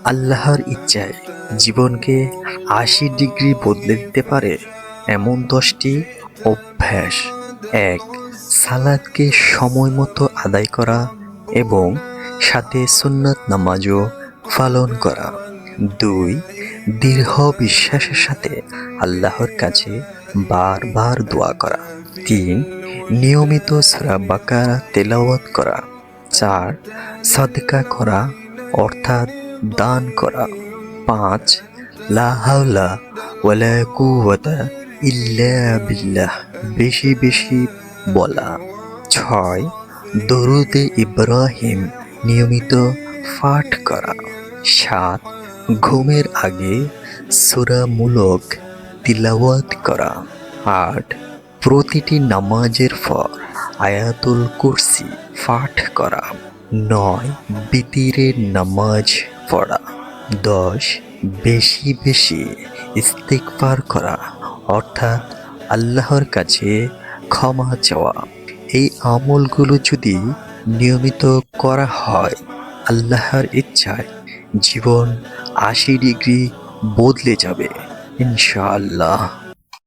আল্লাহর ইচ্ছায় জীবনকে ৮০ ডিগ্রি বদলে দিতে পারে এমন ১০টি অভ্যাস। ১. সালাতকে সময় মতো আদায় করা এবং সাথে সুন্নত নামাজও পালন করা। ২. দৃঢ় বিশ্বাসের সাথে আল্লাহর কাছে বারবার দোয়া করা। ৩. নিয়মিত সূরা বাকারা তেলাওয়াত করা। ৪. সাদকা করা অর্থাৎ দান করা। ৫. লা হাওলা ওয়ালা কুওয়াতা ইল্লা বিল্লাহ বেশি বেশি বলা। ৬. দরুদে ইব্রাহিম নিয়মিত পাঠ করা। ৭. ঘুমের আগে সূরামূলক তিলাওয়াত করা। ৮. প্রতিটি নামাজের পর আয়াতুল কুরসি পাঠ করা। ৯. বিতিরের নামাজ পড়া। ১০. বেশি বেশি ইস্তিগফার করা অর্থাৎ আল্লাহর কাছে ক্ষমা চাওয়া। এই আমলগুলো যদি নিয়মিত করা হয়, আল্লাহর ইচ্ছায় জীবন ৮০ ডিগ্রি বদলে যাবে ইনশাআল্লাহ।